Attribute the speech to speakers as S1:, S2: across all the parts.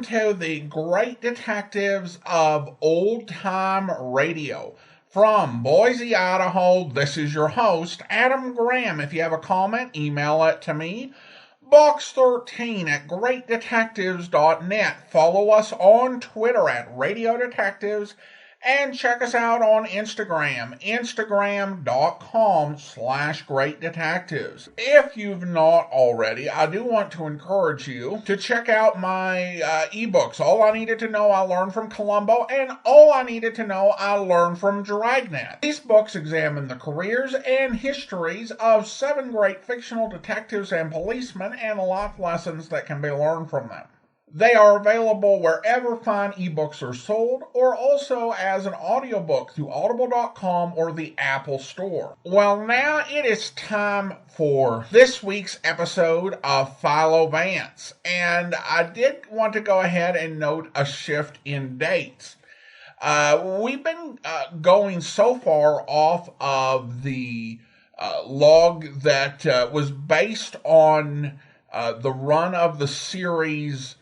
S1: to the great detectives of old-time radio. From Boise, Idaho, this is your host, Adam Graham. If you have a comment, email it to me. Box13 at greatdetectives.net. Follow us on Twitter at Radio Detectives. And check us out on Instagram, instagram.com/greatdetectives. If you've not already, I do want to encourage you to check out my ebooks. All I Needed to Know I Learned from Columbo, and All I Needed to Know I Learned from Dragnet. These books examine the careers and histories of 7 great fictional detectives and policemen and life lessons that can be learned from them. They are available wherever fine ebooks are sold, or also as an audiobook through audible.com or the Apple Store. Well, now it is time for this week's episode of Philo Vance, and I did want to go ahead and note a shift in dates. We've been going so far off of the log that was based on the run of the series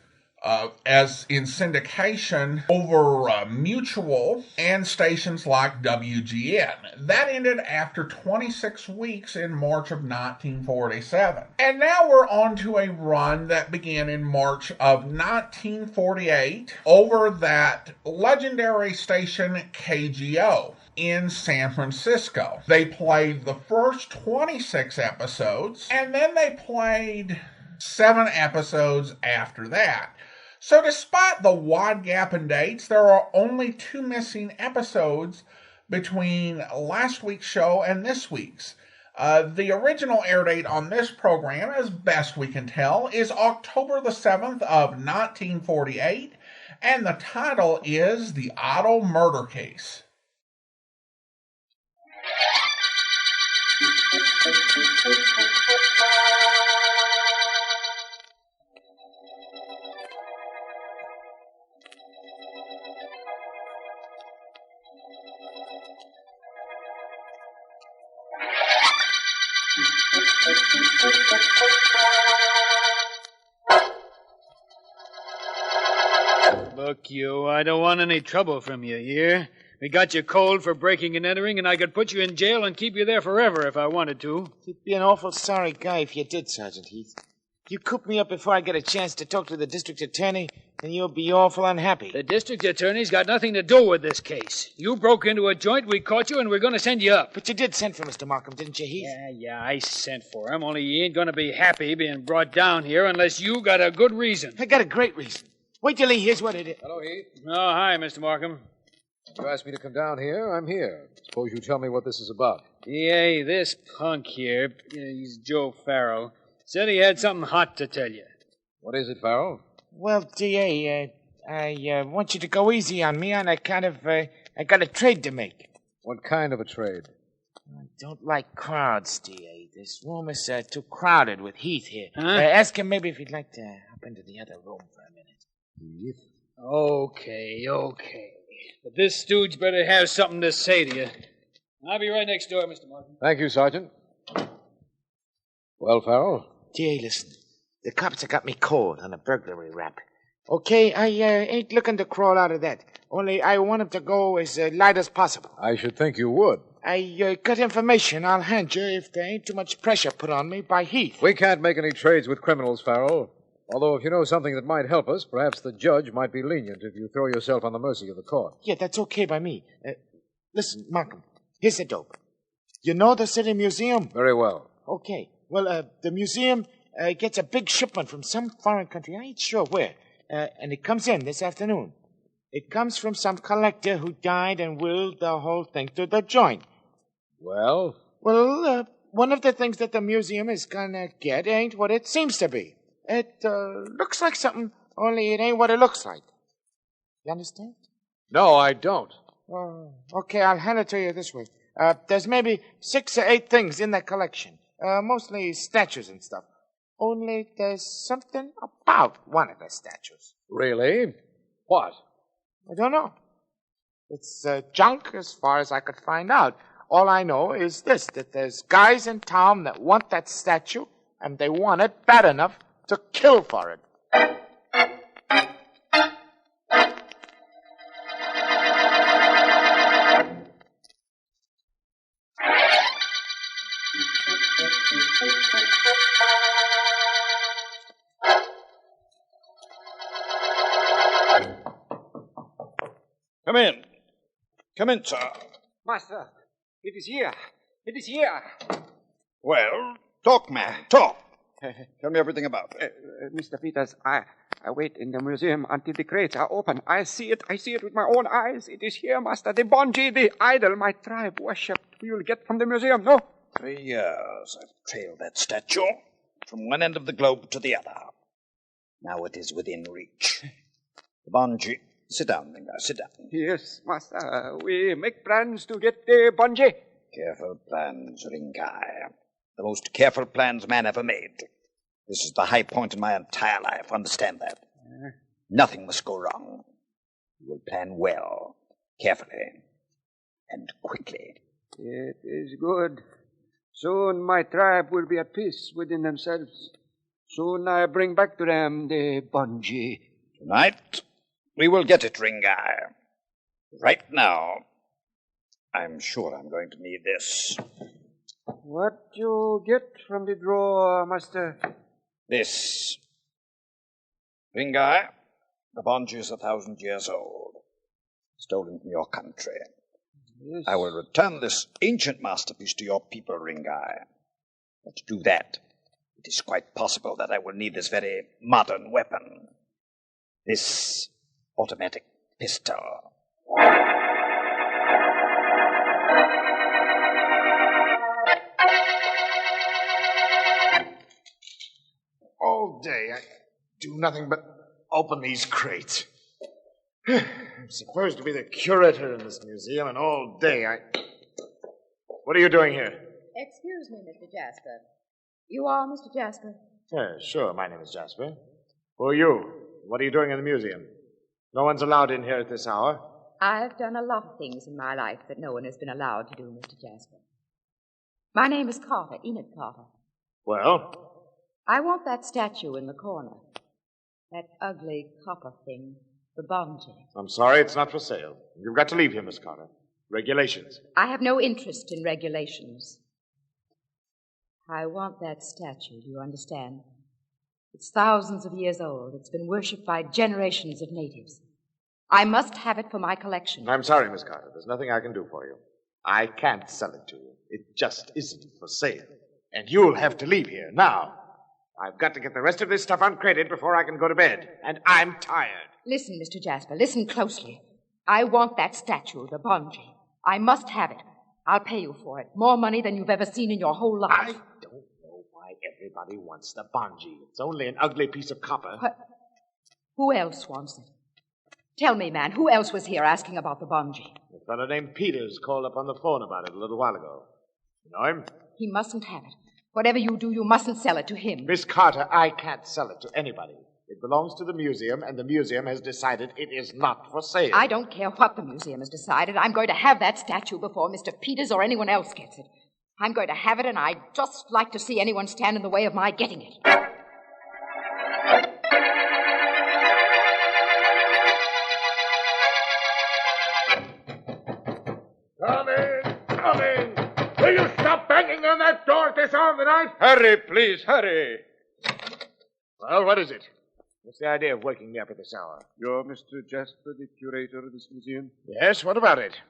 S1: as in syndication over Mutual and stations like WGN. That ended after 26 weeks in March of 1947. And now we're on to a run that began in March of 1948 over that legendary station KGO in San Francisco. They played the first 26 episodes, and then they played 7 episodes after that. So despite the wide gap in dates, there are only 2 missing episodes between last week's show and this week's. The original air date on this program, as best we can tell, is October the 7th of 1948, and the title is The Idol Murder Case.
S2: Look, I don't want any trouble from you, hear? We got you cold for breaking and entering, and I could put you in jail and keep you there forever if I wanted to.
S3: You'd be an awful sorry guy if you did, Sergeant Heath. You coop me up before I get a chance to talk to the district attorney, and you'll be awful unhappy.
S2: The district attorney's got nothing to do with this case. You broke into a joint, we caught you, and we're going to send you up.
S3: But you did send for Mr. Markham, didn't you, Heath?
S2: Yeah, I sent for him, only he ain't going to be happy being brought down here unless you got a good reason.
S3: I got a great reason. Wait till he hears what it is.
S4: Hello, Heath.
S2: Oh, hi, Mr. Markham.
S4: You asked me to come down here. I'm here. Suppose you tell me what this is about.
S2: DA, this punk here, he's Joe Farrell, said he had something hot to tell you.
S4: What is it, Farrell?
S3: Well, D.A., I want you to go easy on me on account of, I got a trade to make.
S4: What kind of a trade?
S3: I don't like crowds, D.A. This room is too crowded with Heath here.
S2: Huh?
S3: Ask him maybe if he'd like to hop into the other room for a minute.
S4: Heath?
S2: Okay. But this stooge better have something to say to you. I'll be right next door, Mr. Martin.
S4: Thank you, Sergeant. Well, Farrell?
S3: D.A., listen. The cops have got me cold on a burglary rap. Okay, I ain't looking to crawl out of that. Only I want him to go as light as possible.
S4: I should think you would.
S3: I got information I'll hand you if there ain't too much pressure put on me by Heath.
S4: We can't make any trades with criminals, Farrell. Although if you know something that might help us, perhaps the judge might be lenient if you throw yourself on the mercy of the court.
S3: Yeah, that's okay by me. Listen, Markham, here's the dope. You know the City Museum?
S4: Very well.
S3: Okay. Well, the museum gets a big shipment from some foreign country. I ain't sure where. And it comes in this afternoon. It comes from some collector who died and willed the whole thing to the joint.
S4: Well?
S3: Well, one of the things that the museum is gonna get ain't what it seems to be. It looks like something, only it ain't what it looks like. You understand?
S4: No, I don't.
S3: Okay, I'll hand it to you this way. There's maybe 6 or 8 things in that collection. Mostly statues and stuff. Only there's something about one of the statues.
S4: Really? What?
S3: I don't know. It's junk as far as I could find out. All I know is this, that there's guys in town that want that statue, and they want it bad enough to kill for it.
S5: Come in. Come in, sir.
S6: Master, it is here. It is here.
S5: Well, talk, man. Talk. Tell me everything about it.
S6: Mr. Peters, I wait in the museum until the crates are open. I see it with my own eyes. It is here, Master. The bungee, the idol my tribe worshipped. We will get from the museum, no?
S5: 3 years I've trailed that statue from one end of the globe to the other. Now it is within reach. The bungee. Sit down, Ringa, sit down.
S6: Yes, Master. We make plans to get the bungee.
S5: Careful plans, Ringai. The most careful plans man ever made. This is the high point in my entire life. Understand that. Nothing must go wrong. You will plan well, carefully, and quickly.
S6: It is good. Soon my tribe will be at peace within themselves. Soon I bring back to them the bungee.
S5: Tonight, we will get it, Ringai. Right now, I'm sure I'm going to need this.
S6: What you get from the drawer, Master?
S5: This. Ringai, the bungee is 1,000 years old. Stolen from your country.
S6: Yes.
S5: I will return this ancient masterpiece to your people, Ringai. But to do that, it is quite possible that I will need this very modern weapon. This automatic pistol.
S3: All day I do nothing but open these crates. I'm supposed to be the curator in this museum, and all day I... What are you doing here?
S7: Excuse me, Mr. Jasper. You are Mr. Jasper?
S3: Yeah, sure, my name is Jasper. Who are you? What are you doing in the museum? No one's allowed in here at this hour.
S7: I've done a lot of things in my life that no one has been allowed to do, Mr. Jasper. My name is Carter, Enid Carter.
S3: Well?
S7: I want that statue in the corner. That ugly copper thing, the bungee.
S3: I'm sorry, it's not for sale. You've got to leave here, Miss Carter. Regulations.
S7: I have no interest in regulations. I want that statue, do you understand? It's thousands of years old. It's been worshipped by generations of natives. I must have it for my collection.
S3: I'm sorry, Miss Carter. There's nothing I can do for you. I can't sell it to you. It just isn't for sale. And you'll have to leave here now. I've got to get the rest of this stuff uncrated before I can go to bed. And I'm tired.
S7: Listen, Mr. Jasper, listen closely. I want that statue, the bungee. I must have it. I'll pay you for it. More money than you've ever seen in your whole life.
S3: I don't know why everybody wants the bungee. It's only an ugly piece of copper.
S7: What? Who else wants it? Tell me, man, who else was here asking about the bungee?
S3: A fellow named Peters called up on the phone about it a little while ago. You know him?
S7: He mustn't have it. Whatever you do, you mustn't sell it to him.
S3: Miss Carter, I can't sell it to anybody. It belongs to the museum, and the museum has decided it is not for sale.
S7: I don't care what the museum has decided. I'm going to have that statue before Mr. Peters or anyone else gets it. I'm going to have it, and I'd just like to see anyone stand in the way of my getting it.
S3: Come in! Come in! Will you stop banging on that door at this hour of the night?
S6: Hurry, please, hurry.
S3: Well, what is it? What's the idea of waking me up at this hour?
S6: You're Mr. Jasper, the curator of this museum?
S3: Yes, what about it?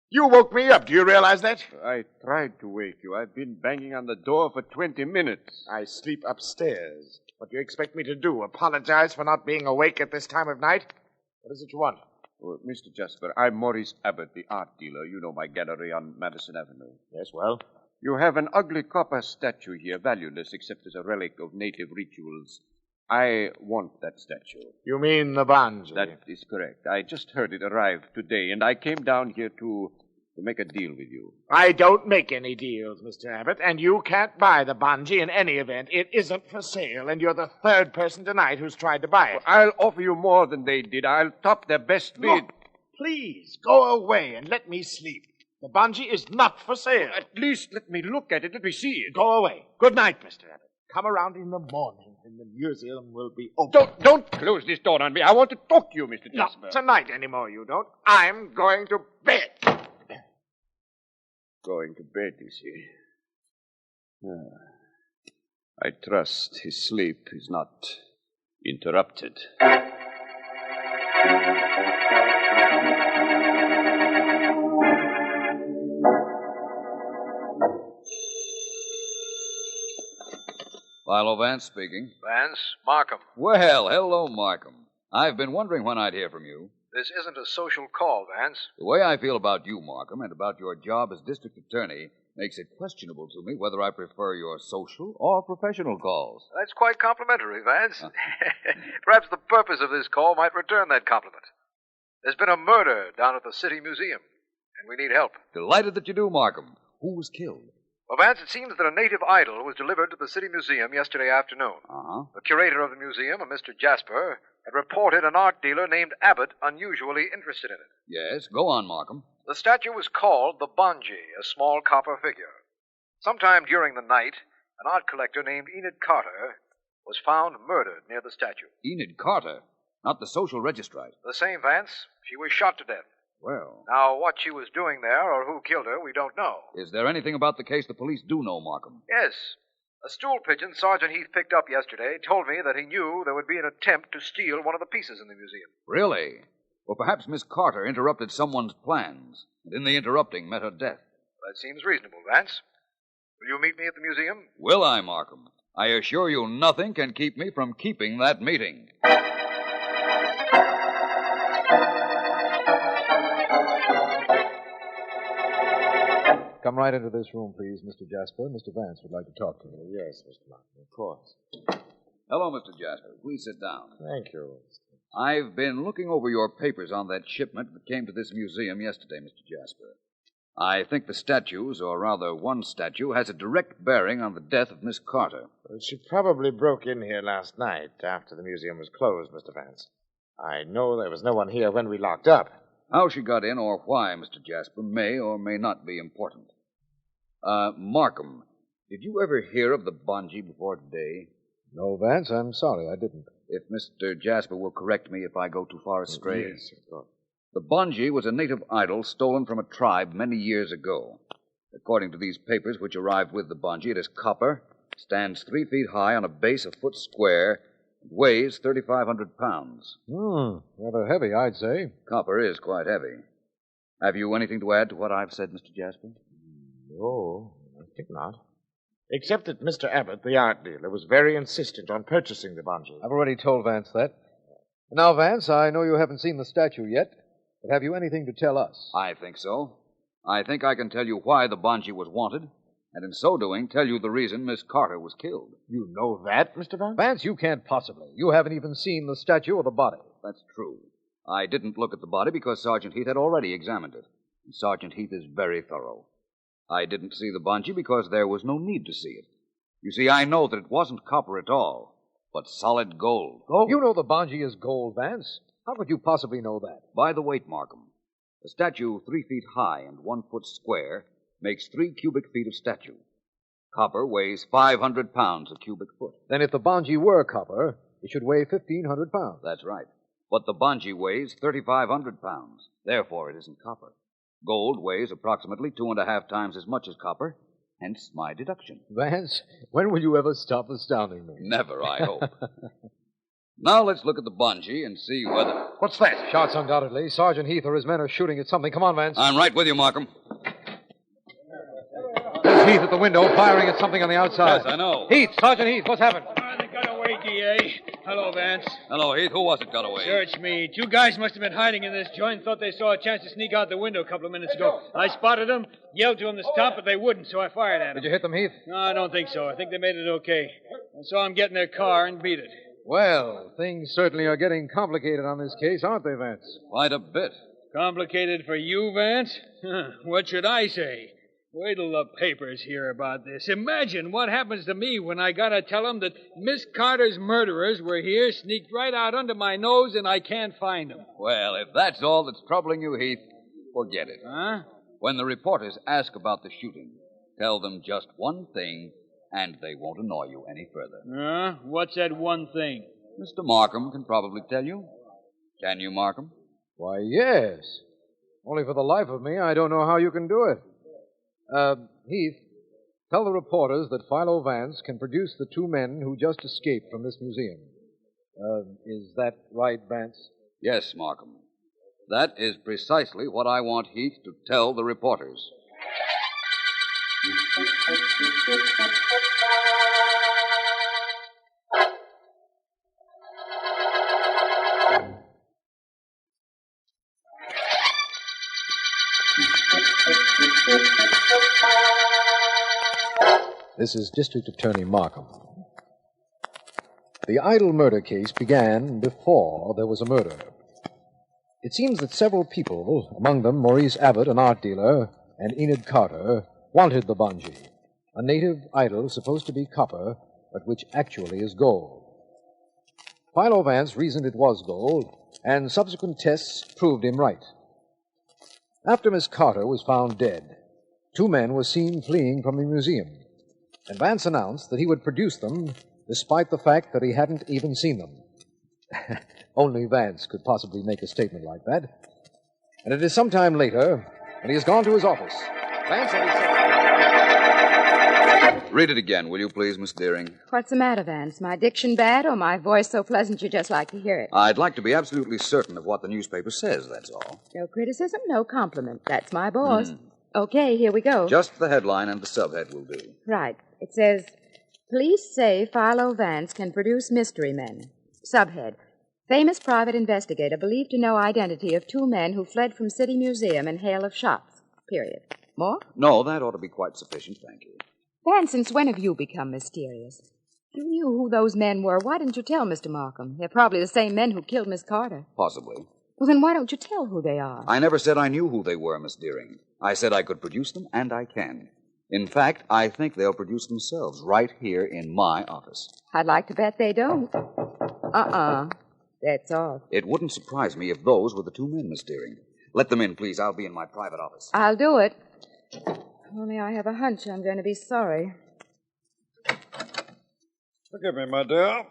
S3: You woke me up. Do you realize that?
S6: I tried to wake you. I've been banging on the door for 20 minutes.
S3: I sleep upstairs. What do you expect me to do? Apologize for not being awake at this time of night? What is it you want?
S6: Oh, Mr. Jasper, I'm Maurice Abbott, the art dealer. You know my gallery on Madison Avenue.
S3: Yes, well?
S6: You have an ugly copper statue here, valueless except as a relic of native rituals. I want that statue.
S3: You mean the bungee?
S6: That is correct. I just heard it arrive today, and I came down here to make a deal with you.
S3: I don't make any deals, Mr. Abbott, and you can't buy the bungee in any event. It isn't for sale, and you're the third person tonight who's tried to buy it.
S6: I'll offer you more than they did. I'll top their best bid.
S3: Look, please, go away and let me sleep. The bungee is not for sale.
S6: At least let me look at it. Let me see it.
S3: Go away. Good night, Mr. Abbott. Come around in the morning, and the museum will be open.
S6: Don't close this door on me. I want to talk to you, Mr. Jasper.
S3: Not tonight anymore, you don't. I'm going to bed.
S6: Going to bed, you see. I trust his sleep is not interrupted.
S8: Philo Vance speaking.
S9: Vance, Markham.
S8: Well, hello, Markham. I've been wondering when I'd hear from you.
S9: This isn't a social call, Vance.
S8: The way I feel about you, Markham, and about your job as district attorney makes it questionable to me whether I prefer your social or professional calls.
S9: That's quite complimentary, Vance. Perhaps the purpose of this call might return that compliment. There's been a murder down at the City Museum, and we need help.
S8: Delighted that you do, Markham. Who was killed?
S9: Well, Vance, it seems that a native idol was delivered to the City Museum yesterday afternoon.
S8: Uh-huh.
S9: The curator of the museum, a Mr. Jasper, had reported an art dealer named Abbott unusually interested in it.
S8: Yes, go on, Markham.
S9: The statue was called the Bonji, a small copper figure. Sometime during the night, an art collector named Enid Carter was found murdered near the statue.
S8: Enid Carter, not the social registrite.
S9: The same, Vance. She was shot to death.
S8: Well,
S9: Now, what she was doing there or who killed her, we don't know.
S8: is there anything about the case the police do know, Markham?
S9: Yes. A stool pigeon Sergeant Heath picked up yesterday told me that he knew there would be an attempt to steal one of the pieces in the museum.
S8: Really? Or perhaps Miss Carter interrupted someone's plans, and in the interrupting met her death.
S9: That seems reasonable, Vance. Will you meet me at the museum?
S8: Will I, Markham? I assure you nothing can keep me from keeping that meeting.
S4: Come right into this room, please, Mr. Jasper. Mr. Vance would like to talk to you.
S3: Yes, Mr. Markham, of course.
S8: Hello, Mr. Jasper. Please sit down.
S3: Thank you.
S8: I've been looking over your papers on that shipment that came to this museum yesterday, Mr. Jasper. I think the statues, or rather one statue, has a direct bearing on the death of Miss Carter.
S3: Well, she probably broke in here last night after the museum was closed, Mr. Vance. I know there was no one here when we locked up.
S8: How she got in or why, Mr. Jasper, may or may not be important. Markham, did you ever hear of the Bonji before today?
S4: No, Vance, I'm sorry, I didn't.
S8: If Mr. Jasper will correct me if I go too far astray.
S3: Yes, of course.
S8: The Bonji was a native idol stolen from a tribe many years ago. According to these papers which arrived with the Bonji, it is copper, stands 3 feet high on a base a foot square, and weighs 3,500 pounds.
S4: Rather heavy, I'd say.
S8: Copper is quite heavy. Have you anything to add to what I've said, Mr. Jasper?
S3: No, I think not. Except that Mr. Abbott, the art dealer, was very insistent on purchasing the Bonji.
S4: I've already told Vance that. Now, Vance, I know you haven't seen the statue yet, but have you anything to tell us?
S8: I think so. I think I can tell you why the Bonji was wanted, and in so doing, tell you the reason Miss Carter was killed.
S3: You know that, Mr. Vance?
S4: Vance, you can't possibly. You haven't even seen the statue or the body.
S8: That's true. I didn't look at the body because Sergeant Heath had already examined it. And Sergeant Heath is very thorough. I didn't see the Bonji because there was no need to see it. You see, I know that it wasn't copper at all, but solid gold.
S4: Oh, you know the Bonji is gold, Vance. How could you possibly know that?
S8: By the weight, Markham. A statue 3 feet high and 1 foot square makes 3 cubic feet of statue. Copper weighs 500 pounds a cubic foot.
S4: Then if the Bonji were copper, it should weigh 1,500 pounds.
S8: That's right. But the Bonji weighs 3,500 pounds. Therefore, it isn't copper. Gold weighs approximately 2.5 times as much as copper, hence my deduction.
S4: Vance, when will you ever stop astounding me?
S8: Never, I hope. Now let's look at the Bonji and see whether...
S4: What's that? Shots, undoubtedly. Sergeant Heath or his men are shooting at something. Come on, Vance.
S8: I'm right with you, Markham.
S4: There's Heath at the window, firing at something on the outside.
S8: Yes, I know.
S4: Heath, Sergeant Heath, what's happened?
S2: They got away, D.A. Hello, Vance.
S8: Hello, Heath. Who was it got away?
S2: Search me. 2 guys must have been hiding in this joint. Thought they saw a chance to sneak out the window a couple of minutes ago. I spotted them, yelled to them to stop, but they wouldn't, so I fired at them.
S4: Did you hit them, Heath?
S2: No, I don't think so. I think they made it okay. I saw them get in their car and beat it.
S4: Well, things certainly are getting complicated on this case, aren't they, Vance?
S8: Quite a bit.
S2: Complicated for you, Vance? What should I say? Wait till the papers hear about this. Imagine what happens to me when I gotta tell them that Miss Carter's murderers were here, sneaked right out under my nose, and I can't find them.
S8: Well, if that's all that's troubling you, Heath, forget it.
S2: Huh?
S8: When the reporters ask about the shooting, tell them just one thing, and they won't annoy you any further.
S2: What's that one thing?
S8: Mr. Markham can probably tell you. Can you, Markham?
S4: Why, yes. Only for the life of me, I don't know how you can do it. Heath, tell the reporters that Philo Vance can produce the 2 men who just escaped from this museum. Is that right, Vance?
S8: Yes, Markham. That is precisely what I want Heath to tell the reporters.
S4: This is District Attorney Markham. The Idle murder case began before there was a murder. It seems that several people, among them Maurice Abbott, an art dealer, and Enid Carter, wanted the bungee, a native idol supposed to be copper, but which actually is gold. Philo Vance reasoned it was gold, and subsequent tests proved him right. After Miss Carter was found dead, 2 men were seen fleeing from the museum, and Vance announced that he would produce them despite the fact that he hadn't even seen them. Only Vance could possibly make a statement like that. And it is some time later, and he has gone to his office. Vance and his secretary...
S8: Read it again, will you please, Miss Deering?
S7: What's the matter, Vance? My diction bad or my voice so pleasant you just like to hear it?
S8: I'd like to be absolutely certain of what the newspaper says, that's all.
S7: No criticism, no compliment. That's my boss. Okay, here we go.
S8: Just the headline and the subhead will do.
S7: Right. It says, Police say Philo Vance can produce mystery men. Subhead, famous private investigator believed to know identity of 2 men who fled from City Museum in hail of shots. Period. More?
S8: No, that ought to be quite sufficient, thank you.
S7: Vance, since when have you become mysterious? You knew who those men were. Why didn't you tell Mr. Markham? They're probably the same men who killed Miss Carter.
S8: Possibly.
S7: Well, then why don't you tell who they are?
S8: I never said I knew who they were, Miss Deering. I said I could produce them, and I can. In fact, I think they'll produce themselves right here in my office.
S7: I'd like to bet they don't. That's all.
S8: It wouldn't surprise me if those were the 2 men, Miss Deering. Let them in, please. I'll be in my private office.
S7: I'll do it. Only I have a hunch I'm going to be sorry.
S5: Forgive me, my dear,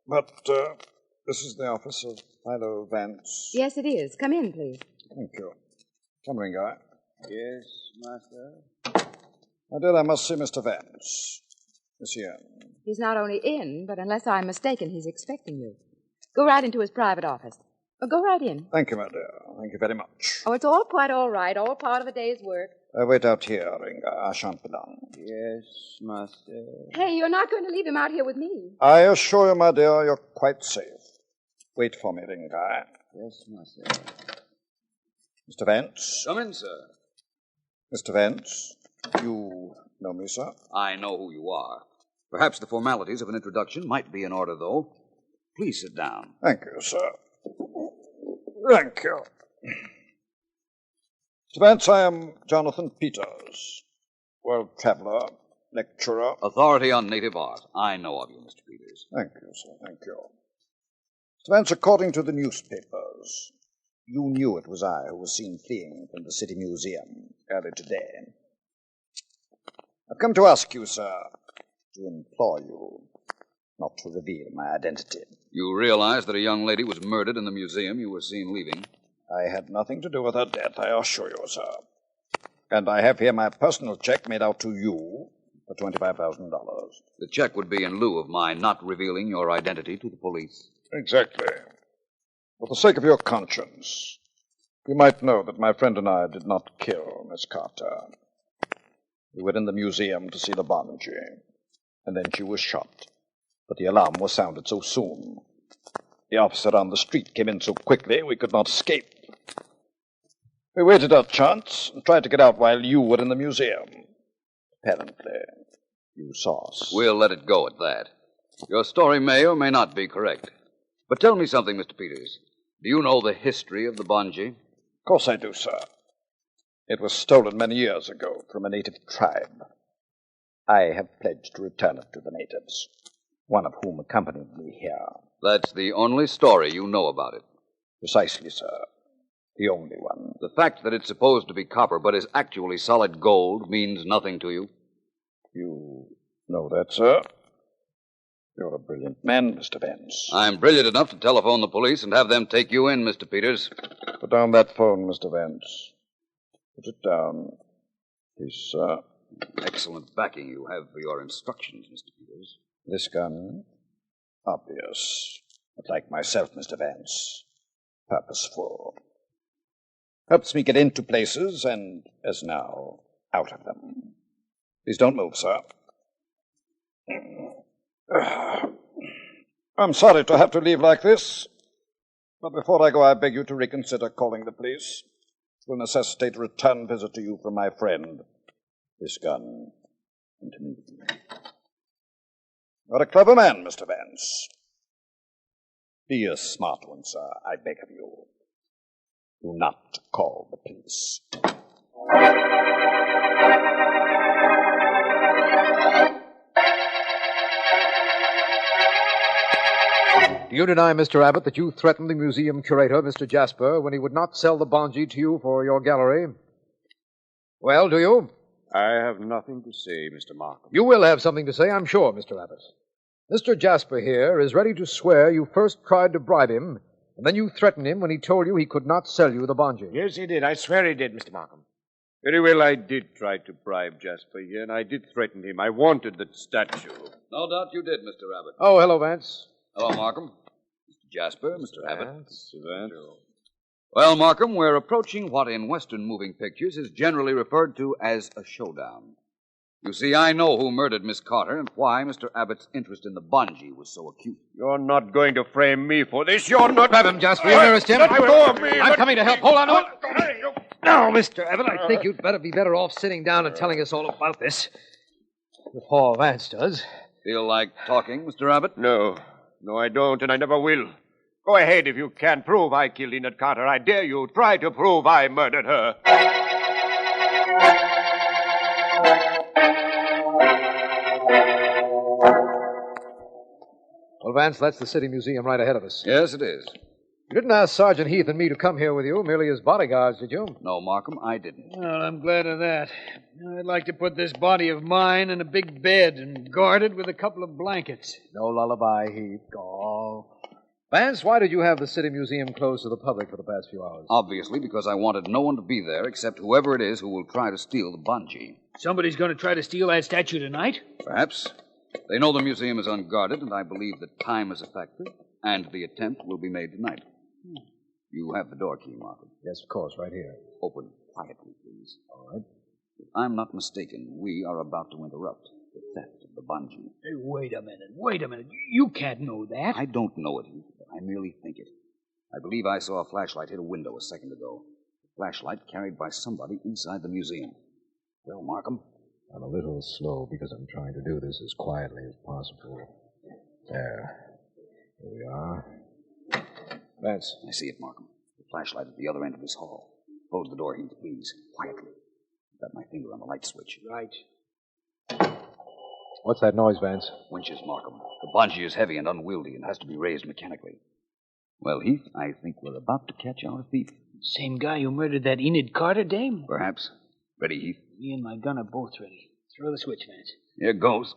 S5: but this is the office of Philo Vance.
S7: Yes, it is. Come in, please.
S5: Thank you. Come, Ringo.
S6: Yes, master.
S5: My dear, I must see Mr. Vance. Is he in?
S7: He's not only in, but unless I'm mistaken, he's expecting you. Go right into his private office. Go right in.
S5: Thank you, my dear. Thank you very much.
S7: Oh, it's all quite all right. All part of a day's work.
S5: Wait out here, Ringo. I shan't be long.
S6: Yes, master.
S7: Hey, you're not going to leave him out here with me.
S5: I assure you, my dear, you're quite safe. Wait for me, Ringo.
S6: Yes, master.
S5: Mr. Vance?
S8: Come in, sir.
S5: Mr. Vance, you know me, sir?
S8: I know who you are. Perhaps the formalities of an introduction might be in order, though. Please sit down.
S5: Thank you, sir. Thank you. Mr. Vance, I am Jonathan Peters, world traveler, lecturer.
S8: Authority on native art. I know of you, Mr. Peters.
S5: Thank you, sir. Thank you. Mr. Vance, according to the newspapers, you knew it was I who was seen fleeing from the City Museum early today. I've come to ask you, sir, to implore you not to reveal my identity.
S8: You realize that a young lady was murdered in the museum you were seen leaving?
S5: I had nothing to do with her death, I assure you, sir. And I have here my personal check made out to you for $25,000.
S8: The check would be in lieu of my not revealing your identity to the police.
S5: Exactly. For the sake of your conscience, you might know that my friend and I did not kill Miss Carter. We went in the museum to see the bungee, and then she was shot. But the alarm was sounded so soon. The officer on the street came in so quickly we could not escape. We waited our chance and tried to get out while you were in the museum. Apparently, you saw us.
S8: We'll let it go at that. Your story may or may not be correct. But tell me something, Mr. Peters. Do you know the history of the bungee?
S5: Of course I do, sir. It was stolen many years ago from a native tribe. I have pledged to return it to the natives, one of whom accompanied me here.
S8: That's the only story you know about it.
S5: Precisely, sir. The only one.
S8: The fact that it's supposed to be copper but is actually solid gold means nothing to you?
S5: You know that, sir? You're a brilliant man, Mr. Vance.
S8: I'm brilliant enough to telephone the police and have them take you in, Mr. Peters.
S5: Put down that phone, Mr. Vance. Put it down. Please, sir.
S8: Excellent backing you have for your instructions, Mr. Peters.
S5: This gun? Obvious. But like myself, Mr. Vance, purposeful. Helps me get into places and, as now, out of them. Please don't move, sir. I'm sorry to have to leave like this, but before I go, I beg you to reconsider calling the police. It will necessitate a return visit to you from my friend. This gun and to me. You're a clever man, Mr. Vance. Be a smart one, sir, I beg of you. Do not call the police.
S4: Do you deny, Mr. Abbott, that you threatened the museum curator, Mr. Jasper, when he would not sell the bongee to you for your gallery? Well, do you?
S6: I have nothing to say, Mr. Markham.
S4: You will have something to say, I'm sure, Mr. Abbott. Mr. Jasper here is ready to swear you first tried to bribe him, and then you threatened him when he told you he could not sell you the bongee.
S3: Yes, he did. I swear he did, Mr. Markham.
S6: Very well, I did try to bribe Jasper here, and I did threaten him. I wanted that statue.
S8: No doubt you did, Mr. Abbott.
S4: Oh, hello, Vance.
S8: Hello, Markham. Mr. Jasper, Mr. Abbott.
S6: Mr. Vance.
S8: Well, Markham, we're approaching what in Western moving pictures is generally referred to as a showdown. You see, I know who murdered Miss Carter and why Mr. Abbott's interest in the bungee was so acute.
S6: You're not going to frame me for this. You're not...
S4: Grab him, Jasper. You nearest him.
S6: Let go of me.
S4: I'm coming to help. Hold on to it. Now, Mr. Abbott, I think you'd be better off sitting down and telling us all about this. Before Vance does.
S8: Feel like talking, Mr. Abbott?
S6: No, I don't, and I never will. Go ahead if you can prove I killed Enid Carter. I dare you. Try to prove I murdered her.
S4: Well, Vance, that's the City Museum right ahead of us.
S8: Yes, it is.
S4: You didn't ask Sergeant Heath and me to come here with you merely as bodyguards, did you?
S8: No, Markham, I didn't.
S2: Well, I'm glad of that. I'd like to put this body of mine in a big bed and guard it with a couple of blankets.
S4: No lullaby, Heath. Oh. Vance, why did you have the City Museum closed to the public for the past few hours?
S8: Obviously, because I wanted no one to be there except whoever it is who will try to steal the bungee.
S2: Somebody's going to try to steal that statue tonight?
S8: Perhaps. They know the museum is unguarded, and I believe that time is a factor, and the attempt will be made tonight. You have the door key, Markham.
S4: Yes, of course, right here.
S8: Open quietly, please.
S4: All right.
S8: If I'm not mistaken, we are about to interrupt the theft of the bungee.
S2: Hey, wait a minute. You can't know that.
S8: I don't know it, Heath, but I merely think it. I believe I saw a flashlight hit a window a second ago. A flashlight carried by somebody inside the museum. Well, Markham?
S4: I'm a little slow because I'm trying to do this as quietly as possible. There. Here we are. Vance.
S8: I see it, Markham. The flashlight at the other end of this hall. Close the door, Heath, please. Quietly. I've got my finger on the light switch.
S2: Right.
S4: What's that noise, Vance?
S8: Winches, Markham. The bungee is heavy and unwieldy and has to be raised mechanically. Well, Heath, I think we're about to catch our thief.
S2: Same guy who murdered that Enid Carter dame?
S8: Perhaps. Ready, Heath?
S2: Me and my gun are both ready. Throw the switch, Vance.
S8: Here goes.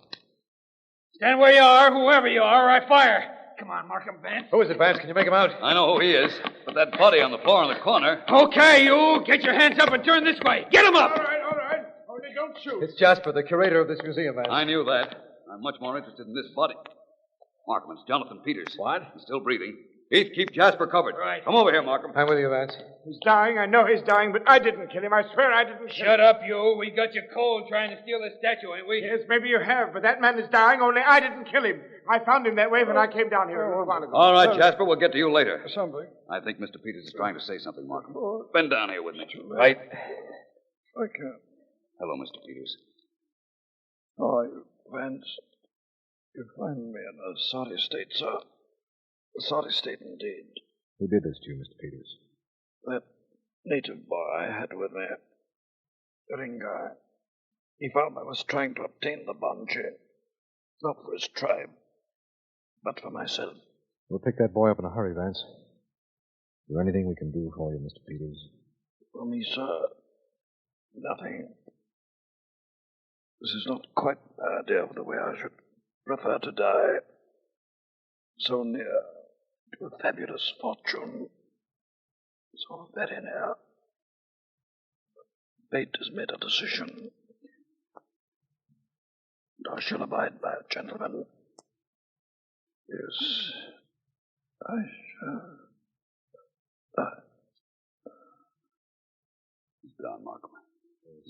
S2: Stand where you are, whoever you are, or I fire. Come on, Markham, Vance.
S4: Who is it, Vance? Can you make him out?
S8: I know who he is. But that body on the floor in the corner.
S2: Okay, you. Get your hands up and turn this way. Get him up.
S3: All right. Only don't shoot.
S4: It's Jasper, the curator of this museum, Vance.
S8: I knew that. I'm much more interested in this body. Markham, it's Jonathan Peters.
S4: What?
S8: He's still breathing. Heath, keep Jasper covered.
S2: Right.
S8: Come over here, Markham.
S4: I'm with you, Vance.
S3: He's dying. I know he's dying, but I didn't kill him. I swear I didn't kill him.
S2: Shut up, you. We got you cold trying to steal this statue, ain't we?
S3: Yes, maybe you have, but that man is dying, only I didn't kill him. I found him that way when I came down here a little while ago.
S8: All right, Jasper, we'll get to you later.
S3: Something.
S8: I think Mr. Peters is trying to say something, Markham. Bend down here with me.
S4: Right.
S10: I can't.
S8: Hello, Mr. Peters.
S10: How are you, Vance? You find me in a sorry state, sir. A sorry state indeed.
S4: Who did this to you, Mr. Peters?
S10: That native boy I had with me, the ring guy, he found I was trying to obtain the bungee. Not for his tribe, but for myself.
S4: We'll pick that boy up in a hurry, Vance. Is there anything we can do for you, Mr. Peters?
S10: For me, sir, nothing. This is not quite the idea of the way I should prefer to die. So near to a fabulous fortune. So very near. Fate has made a decision. And I shall abide by it, gentlemen. Yes, I shall.
S8: He's gone, Markham.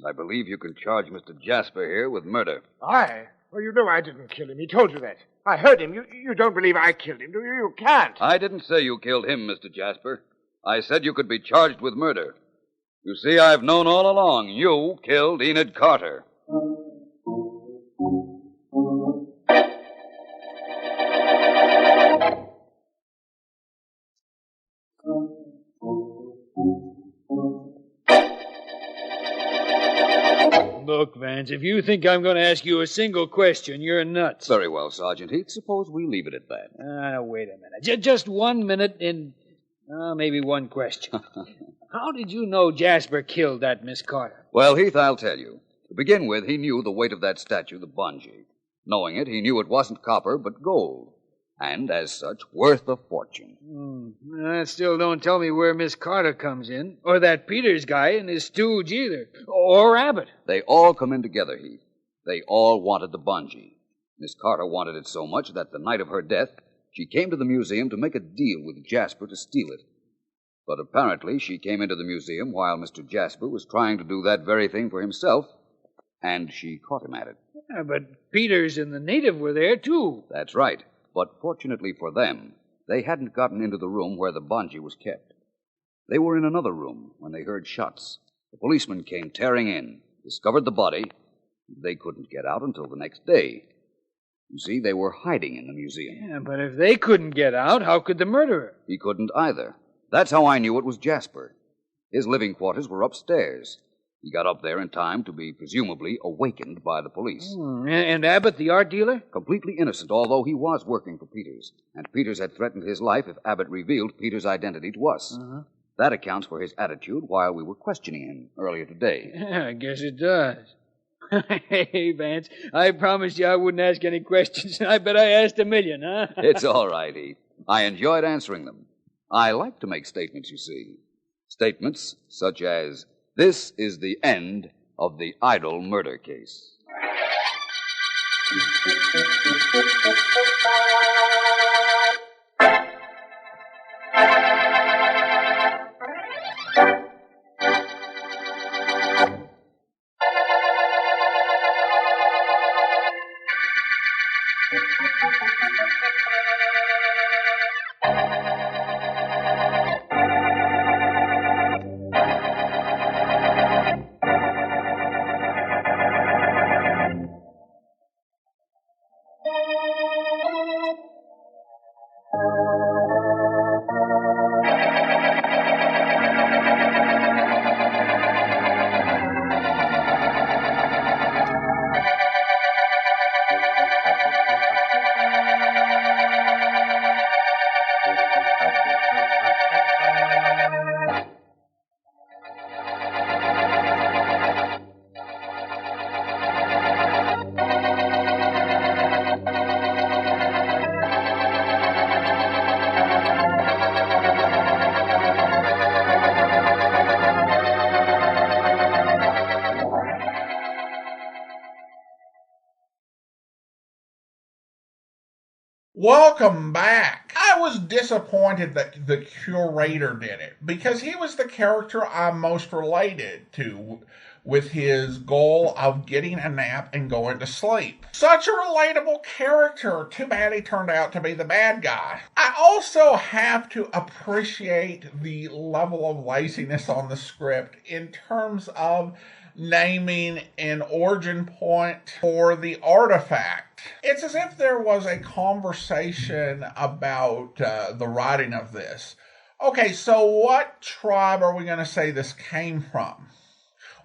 S8: I believe you can charge Mr. Jasper here with murder.
S3: I? Well, you know I didn't kill him. He told you that. I heard him. You don't believe I killed him, do you? You can't.
S8: I didn't say you killed him, Mr. Jasper. I said you could be charged with murder. You see, I've known all along you killed Enid Carter.
S2: Look, Vance, if you think I'm going to ask you a single question, you're nuts.
S8: Very well, Sergeant Heath. Suppose we leave it at that.
S2: Wait a minute. Just 1 minute and maybe one question. How did you know Jasper killed that Miss Carter?
S8: Well, Heath, I'll tell you. To begin with, he knew the weight of that statue, the bungee. Knowing it, he knew it wasn't copper, but gold. And, as such, worth a fortune.
S2: That still don't tell me where Miss Carter comes in, or that Peters guy and his stooge either, or Abbott.
S8: They all come in together, Heath. They all wanted the bungee. Miss Carter wanted it so much that the night of her death, she came to the museum to make a deal with Jasper to steal it. But apparently she came into the museum while Mr. Jasper was trying to do that very thing for himself, and she caught him at it.
S2: Yeah, but Peters and the native were there, too.
S8: That's right. But fortunately for them, they hadn't gotten into the room where the bungee was kept. They were in another room when they heard shots. The policeman came tearing in, discovered the body. They couldn't get out until the next day. You see, they were hiding in the museum.
S2: Yeah, but if they couldn't get out, how could the murderer?
S8: He couldn't either. That's how I knew it was Jasper. His living quarters were upstairs. He got up there in time to be presumably awakened by the police.
S2: And Abbott, the art dealer?
S8: Completely innocent, although he was working for Peters. And Peters had threatened his life if Abbott revealed Peters' identity to us. That accounts for his attitude while we were questioning him earlier today.
S2: Yeah, I guess it does. Hey, Vance, I promised you I wouldn't ask any questions, and I bet I asked a million, huh?
S8: It's all right, Heath. I enjoyed answering them. I like to make statements, you see. Statements such as, "This is the end of the Idol murder case."
S1: Welcome back. I was disappointed that the curator did it, because he was the character I'm most related to, with his goal of getting a nap and going to sleep. Such a relatable character. Too bad he turned out to be the bad guy. I also have to appreciate the level of laziness on the script in terms of naming an origin point for the artifact. It's as if there was a conversation about the writing of this. Okay, so what tribe are we going to say this came from?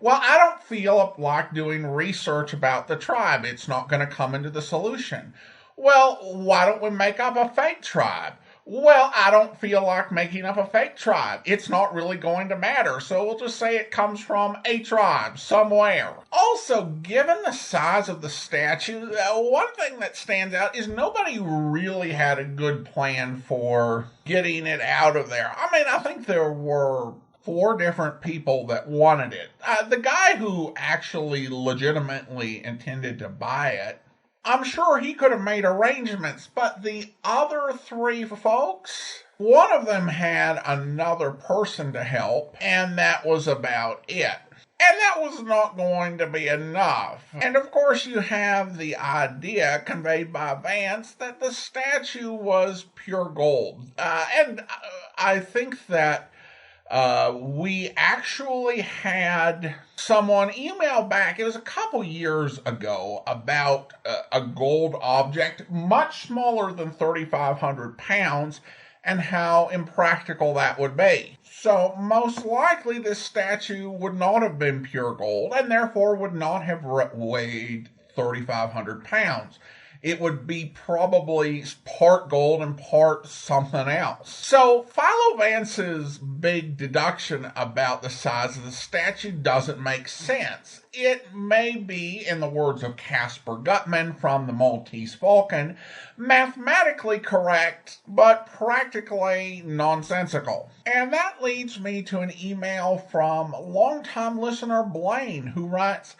S1: Well, I don't feel like doing research about the tribe. It's not going to come into the solution. Well, why don't we make up a fake tribe? Well, I don't feel like making up a fake tribe. It's not really going to matter, so we'll just say it comes from a tribe somewhere. Also, given the size of the statue, one thing that stands out is nobody really had a good plan for getting it out of there. I mean, I think there were 4 different people that wanted it. The guy who actually legitimately intended to buy it, I'm sure he could have made arrangements, but the other 3 folks, one of them had another person to help, and that was about it. And that was not going to be enough. And of course you have the idea conveyed by Vance that the statue was pure gold. And I think that we actually had someone email back, it was a couple years ago, about a gold object much smaller than 3,500 pounds, and how impractical that would be. So most likely this statue would not have been pure gold and therefore would not have weighed 3,500 pounds. It would be probably part gold and part something else. So Philo Vance's big deduction about the size of the statue doesn't make sense. It may be, in the words of Caspar Gutman from the Maltese Falcon, mathematically correct, but practically nonsensical. And that leads me to an email from longtime listener Blaine, who writes,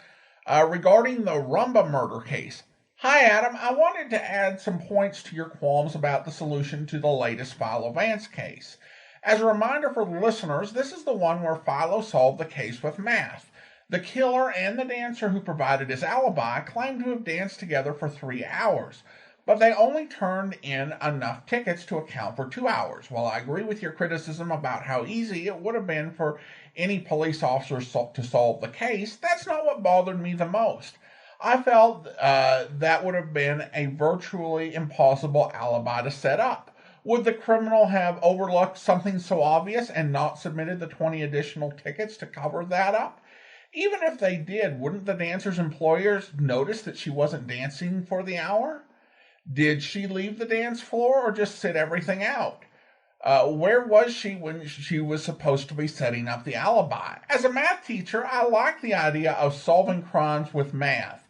S1: regarding the Rumba murder case. Hi, Adam. I wanted to add some points to your qualms about the solution to the latest Philo Vance case. As a reminder for the listeners, this is the one where Philo solved the case with math. The killer and the dancer who provided his alibi claimed to have danced together for 3 hours, but they only turned in enough tickets to account for 2 hours. While I agree with your criticism about how easy it would have been for any police officers to solve the case, that's not what bothered me the most. I felt that would have been a virtually impossible alibi to set up. Would the criminal have overlooked something so obvious and not submitted the 20 additional tickets to cover that up? Even if they did, wouldn't the dancer's employers notice that she wasn't dancing for the hour? Did she leave the dance floor or just sit everything out? Where was she when she was supposed to be setting up the alibi? As a math teacher, I like the idea of solving crimes with math.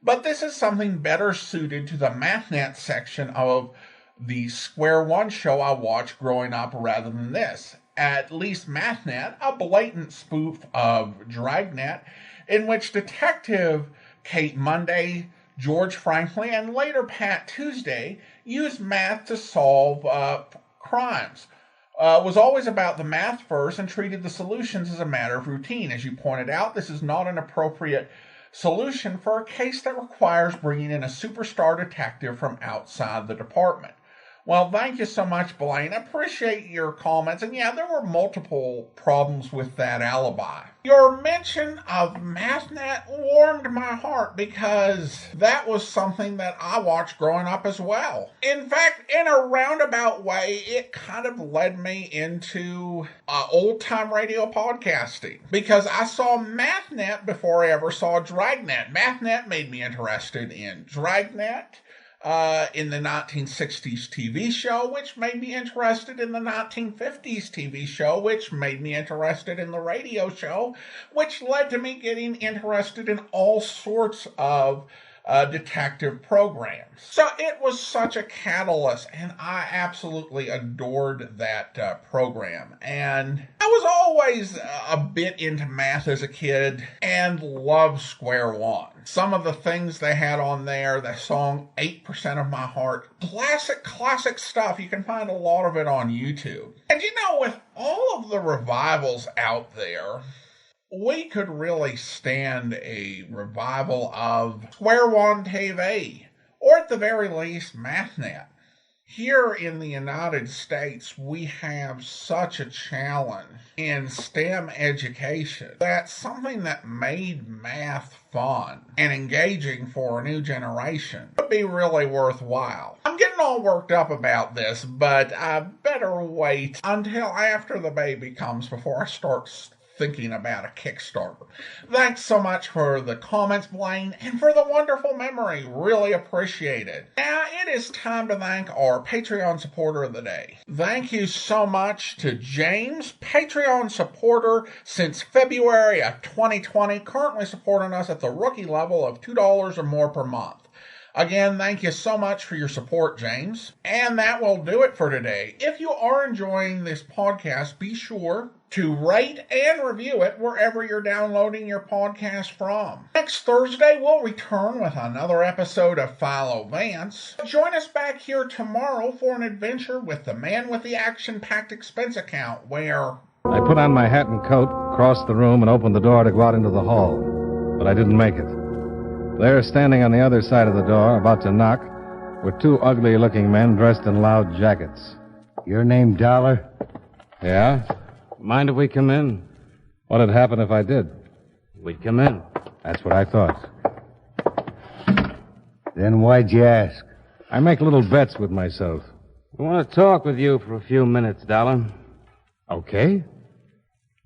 S1: But this is something better suited to the MathNet section of the Square One show I watched growing up rather than this. At least MathNet, a blatant spoof of Dragnet, in which Detective Kate Monday, George Franklin, and later Pat Tuesday used math to solve crimes. Was always about the math first and treated the solutions as a matter of routine. As you pointed out, this is not an appropriate solution for a case that requires bringing in a superstar detective from outside the department. Well, thank you so much, Blaine. I appreciate your comments. And yeah, there were multiple problems with that alibi. Your mention of MathNet warmed my heart because that was something that I watched growing up as well. In fact, in a roundabout way, it kind of led me into old-time radio podcasting because I saw MathNet before I ever saw Dragnet. MathNet made me interested in Dragnet. In the 1960s TV show, which made me interested in the 1950s TV show, which made me interested in the radio show, which led to me getting interested in all sorts of detective programs. So it was such a catalyst, and I absolutely adored that program. And I was always a bit into math as a kid and loved Square One. Some of the things they had on there, the song 8% of My Heart, classic stuff. You can find a lot of it on YouTube. And you know, with all of the revivals out there, we could really stand a revival of Square One TV, or at the very least, MathNet. Here in the United States, we have such a challenge in STEM education. That's something that made math fun and engaging for a new generation. It would be really worthwhile. I'm getting all worked up about this, but I better wait until after the baby comes before I start thinking about a Kickstarter. Thanks so much for the comments, Blaine, and for the wonderful memory. Really appreciate it. Now it is time to thank our Patreon supporter of the day. Thank you so much to James, Patreon supporter since February of 2020, currently supporting us at the rookie level of $2 or more per month. Again, thank you so much for your support, James. And that will do it for today. If you are enjoying this podcast, be sure to rate and review it wherever you're downloading your podcast from. Next Thursday, we'll return with another episode of Philo Vance. Join us back here tomorrow for an adventure with the man with the action-packed expense account, where
S11: I put on my hat and coat, crossed the room, and opened the door to go out into the hall. But I didn't make it. There, standing on the other side of the door, about to knock, were two ugly-looking men dressed in loud jackets.
S12: Your name Dollar?
S11: Yeah?
S12: Mind if we come in?
S11: What'd happen if I did?
S12: We'd come in.
S11: That's what I thought.
S12: Then why'd you ask?
S11: I make little bets with myself.
S12: I want to talk with you for a few minutes, Dollar.
S11: Okay.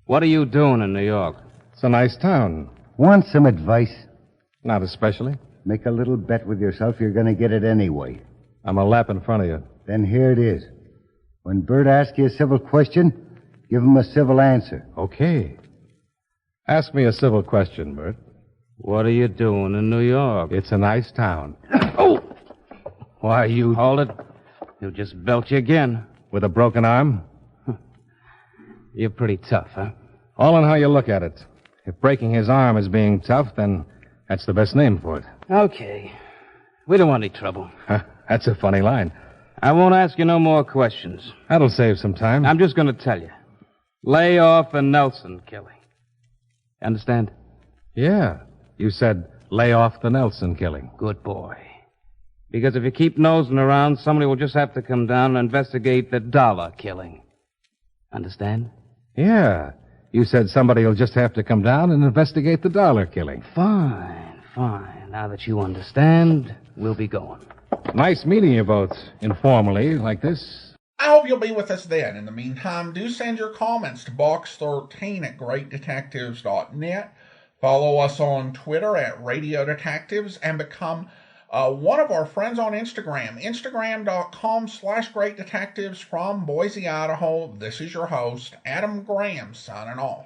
S12: What are you doing in New York?
S11: It's a nice town.
S13: Want some advice?
S11: Not especially.
S13: Make a little bet with yourself you're going to get it anyway.
S11: I'm a lap in front of you.
S13: Then here it is. When Bert asks you a civil question, give him a civil answer.
S11: Okay. Ask me a civil question, Bert.
S12: What are you doing in New York?
S11: It's a nice town.
S12: Oh! Why, you... Hold it. You'll just belch you again.
S11: With a broken arm?
S12: You're pretty tough, huh?
S11: All in how you look at it. If breaking his arm is being tough, then that's the best name for it.
S12: Okay. We don't want any trouble.
S11: That's a funny line.
S12: I won't ask you no more questions.
S11: That'll save some time.
S12: I'm just going to tell you. Lay off the Nelson killing. Understand?
S11: Yeah. You said lay off the Nelson killing.
S12: Good boy. Because if you keep nosing around, somebody will just have to come down and investigate the Dollar killing. Understand?
S11: Yeah. You said somebody will just have to come down and investigate the Dollar killing.
S12: Fine. Now that you understand, we'll be going.
S11: Nice meeting you both, informally, like this.
S1: I hope you'll be with us then. In the meantime, do send your comments to box13@greatdetectives.net. Follow us on Twitter at Radio Detectives and become one of our friends on Instagram. Instagram.com/greatdetectives from Boise, Idaho. This is your host, Adam Graham, signing off.